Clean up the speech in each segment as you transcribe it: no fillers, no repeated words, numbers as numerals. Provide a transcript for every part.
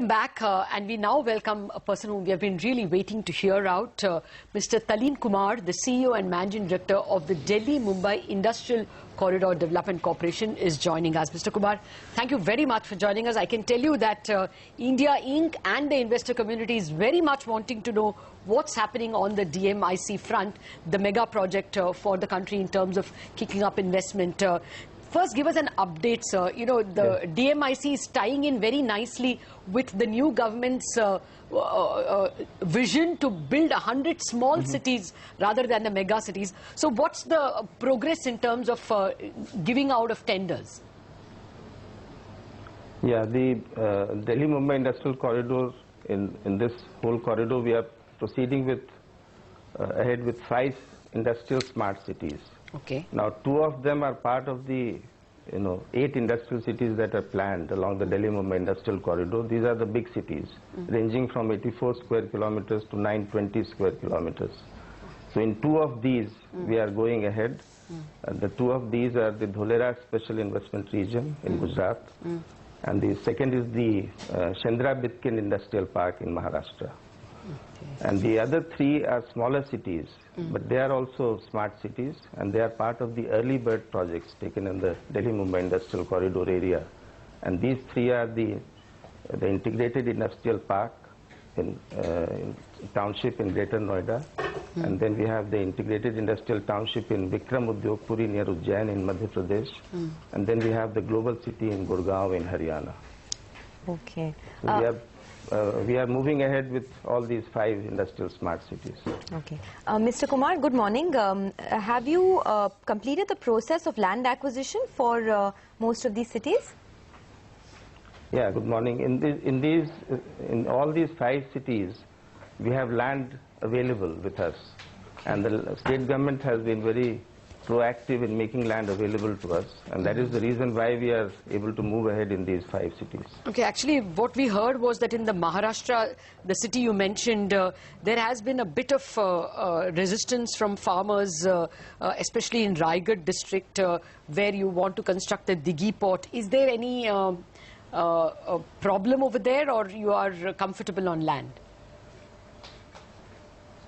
Welcome back, and we now welcome a person whom we have been really waiting to hear out, Mr. Taleen Kumar, the CEO and Managing Director of the Delhi-Mumbai Industrial Corridor Development Corporation, is joining us. Mr. Kumar, thank you very much for joining us. I can tell you that India Inc. and the investor community is very much wanting to know what's happening on the DMIC front, the mega project for the country in terms of kicking up investment. First, give us an update, sir. You know, the DMIC is tying in very nicely with the new government's vision to build 100 small cities rather than the mega cities. So what's the progress in terms of giving out of tenders? Yeah, the Delhi-Mumbai Industrial Corridor, in this whole corridor, we are proceeding with ahead with 5 industrial smart cities. Okay. Now, 2 of them are part of the 8 industrial cities that are planned along the Delhi-Mumbai Industrial Corridor. These are the big cities, ranging from 84 square kilometers to 920 square kilometers. So in 2 of these, we are going ahead. The 2 of these are the Dholera Special Investment Region in Gujarat, and the second is the Shandra-Bitkin Industrial Park in Maharashtra. And the other 3 are smaller cities, but they are also smart cities, and they are part of the early bird projects taken in the Delhi-Mumbai Industrial Corridor area. And these 3 are the integrated industrial park in township in Greater Noida, and then we have the integrated industrial township in Vikram Udyogpuri near Ujjain in Madhya Pradesh, and then we have the global city in Gurgaon in Haryana. Okay. So we are moving ahead with all these 5 industrial smart cities. Okay. Mr. Kumar, good morning. Have you completed the process of land acquisition for most of these cities? Yeah, good morning. In all these 5 cities, we have land available with us. And the state government has been very proactive in making land available to us, and that is the reason why we are able to move ahead in these 5 cities. Okay, actually what we heard was that in the Maharashtra, the city you mentioned, there has been a bit of resistance from farmers, especially in Raigad district, where you want to construct the Dighi port. Is there any problem over there, or you are comfortable on land?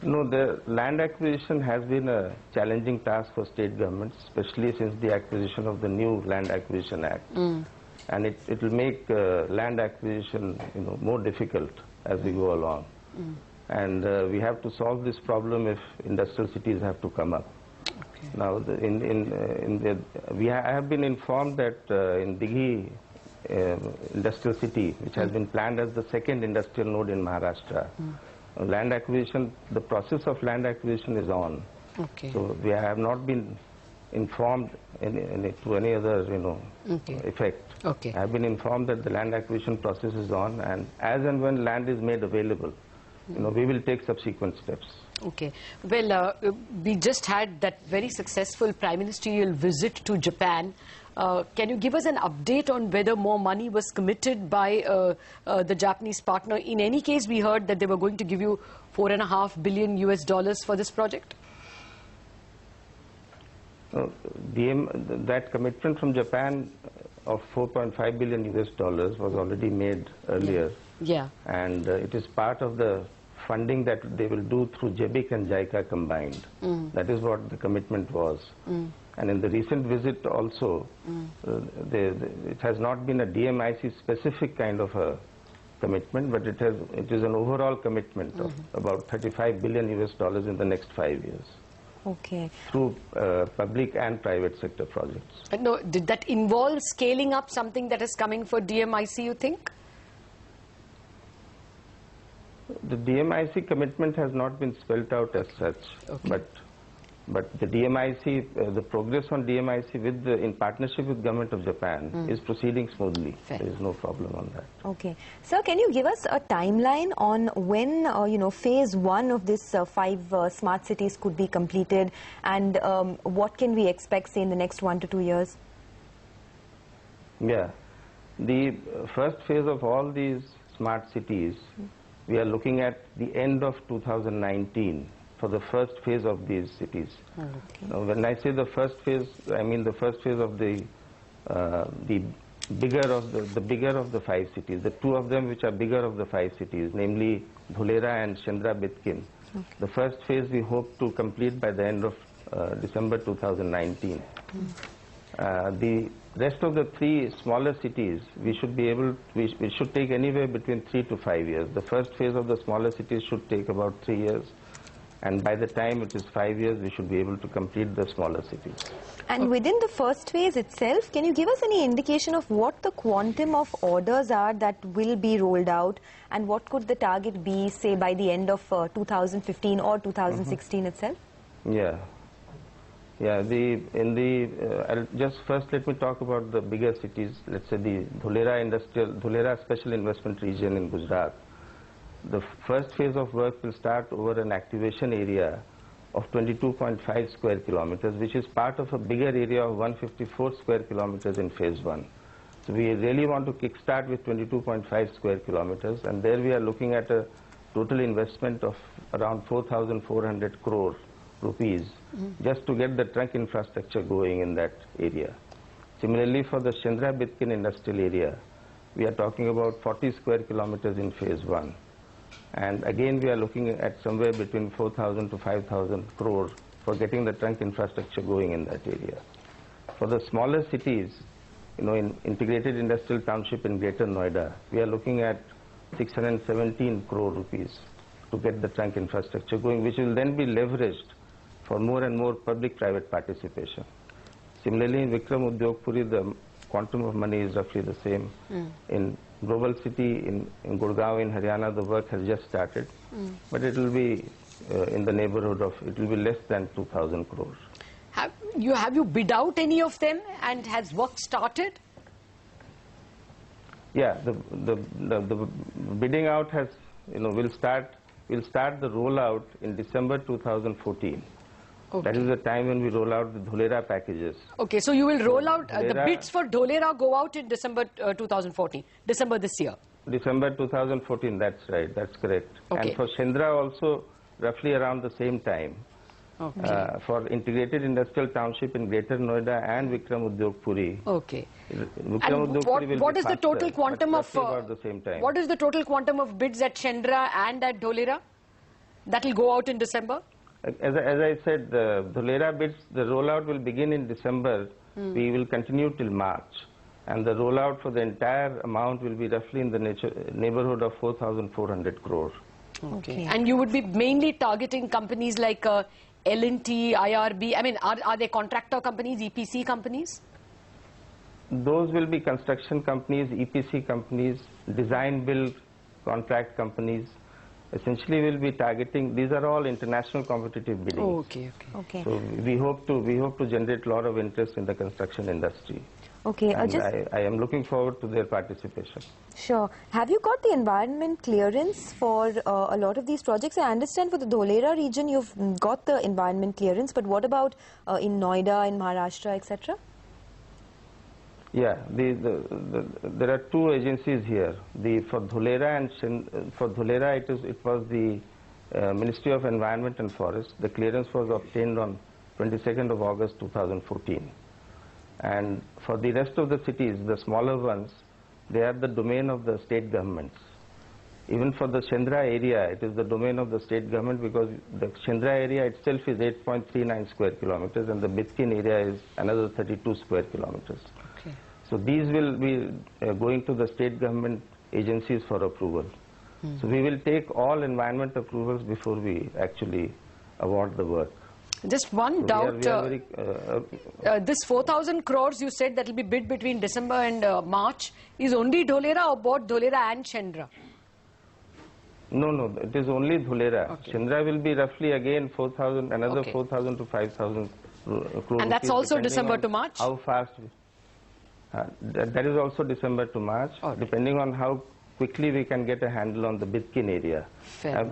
No, the land acquisition has been a challenging task for state governments, especially since the acquisition of the new Land Acquisition Act. And it will make land acquisition more difficult as we go along. And we have to solve this problem if industrial cities have to come up. Okay. Now, I have been informed that in Dighi industrial city, which has been planned as the 2nd industrial node in Maharashtra, land acquisition, the process of land acquisition is on. Okay. So we have not been informed to any other, effect. Okay. I have been informed that the land acquisition process is on, and as and when land is made available, we will take subsequent steps. Okay. Well, we just had that very successful Prime Ministerial visit to Japan. Can you give us an update on whether more money was committed by the Japanese partner? In any case, we heard that they were going to give you $4.5 billion for this project. That commitment from Japan of $4.5 billion was already made earlier. Yeah. And it is part of the funding that they will do through JBIC and JICA combined. That is what the commitment was. And in the recent visit also, it has not been a DMIC specific kind of a commitment, but it is an overall commitment of about $35 billion in the next 5 years. Okay. Through public and private sector projects. No, did that involve scaling up something that is coming for DMIC, you think? The DMIC commitment has not been spelled out as such, but the DMIC, the progress on DMIC in partnership with Government of Japan is proceeding smoothly. Fair. There is no problem on that. Okay. Sir, can you give us a timeline on when, phase 1 of this 5 smart cities could be completed, and what can we expect, say, in the next 1 to 2 years? Yeah. The first phase of all these smart cities, we are looking at the end of 2019 for the first phase of these cities. Okay. Now, when I say the first phase, I mean the first phase of the bigger of the bigger of the 5 cities. The 2 of them which are bigger of the 5 cities, namely Dholera and Chandra Bitkin. Okay. The first phase we hope to complete by the end of December 2019. The rest of the 3 smaller cities, we should be able, we should take anywhere between 3 to 5 years. The first phase of the smaller cities should take about 3 years, and by the time it is 5 years, we should be able to complete the smaller cities. And within the first phase itself, can you give us any indication of what the quantum of orders are that will be rolled out, and what could the target be, say, by the end of 2015 or 2016 itself? Yeah. Yeah, I'll just first let me talk about the bigger cities. Let's say the Dholera Special Investment Region in Gujarat. The first phase of work will start over an activation area of 22.5 square kilometers, which is part of a bigger area of 154 square kilometers in phase 1. So we really want to kickstart with 22.5 square kilometers, and there we are looking at a total investment of around 4,400 crore rupees just to get the trunk infrastructure going in that area. Similarly, for the Chandra Bitkin industrial area, we are talking about 40 square kilometers in phase 1. And again, we are looking at somewhere between 4,000 to 5,000 crore for getting the trunk infrastructure going in that area. For the smaller cities, in integrated industrial township in Greater Noida, we are looking at 617 crore rupees to get the trunk infrastructure going, which will then be leveraged for more and more public-private participation. Similarly, in Vikram Udyogpuri, the quantum of money is roughly the same. In Global City, in Gurgaon, in Haryana, the work has just started, but it will be in the neighborhood of, it will be less than 2,000 crores. Have you bid out any of them, and has work started? Yeah, the bidding out has, will start the rollout in December 2014. Okay. That is the time when we roll out the Dholera packages. Okay, so you will roll out, the bids for Dholera go out in December 2014, December this year. December 2014, that's right, that's correct. Okay. And for Chandra also, roughly around the same time. Okay. For integrated industrial township in Greater Noida and Vikram Udyogpuri. Okay. What is the total quantum of about the same time. What is the total quantum of bids at Chandra and at Dholera that will go out in December? As I said, the Dholera bids, the rollout will begin in December. We will continue till March. And the rollout for the entire amount will be roughly in the neighborhood of 4,400 crore. Okay. And you would be mainly targeting companies like L&T, IRB. I mean, are they contractor companies, EPC companies? Those will be construction companies, EPC companies, design build contract companies. Essentially, we'll be targeting. These are all international competitive bidding. Okay. So we hope to generate a lot of interest in the construction industry. Okay. I am looking forward to their participation. Sure. Have you got the environment clearance for a lot of these projects? I understand for the Dholera region you've got the environment clearance, but what about in Noida, in Maharashtra, etc.? Yeah, there are 2 agencies here. For Dholera it was the Ministry of Environment and Forest. The clearance was obtained on 22nd of August 2014. And for the rest of the cities, the smaller ones, they are the domain of the state governments. Even for the Chandra area, it is the domain of the state government, because the Chandra area itself is 8.39 square kilometers and the Bitkin area is another 32 square kilometers. Okay. So these will be going to the state government agencies for approval. So we will take all environment approvals before we actually award the work. Just one doubt, this 4,000 crores you said that will be bid between December and March is only Dholera or both Dholera and Chandra? No, it is only Dholera. Okay. Chandra will be roughly again 4,000, another 4,000 to 5,000 crores. And that's also December to March? How fast? That is also December to March, depending on how quickly we can get a handle on the Bitkin area.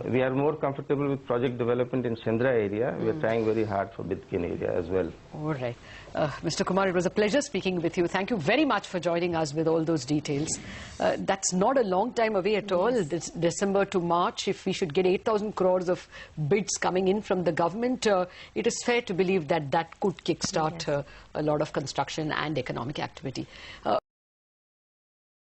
We are more comfortable with project development in Chandra area. We are trying very hard for Bitkin area as well. All right. Mr. Kumar, it was a pleasure speaking with you. Thank you very much for joining us with all those details. That's not a long time away at all. This December to March, if we should get 8,000 crores of bids coming in from the government, it is fair to believe that that could kickstart a lot of construction and economic activity.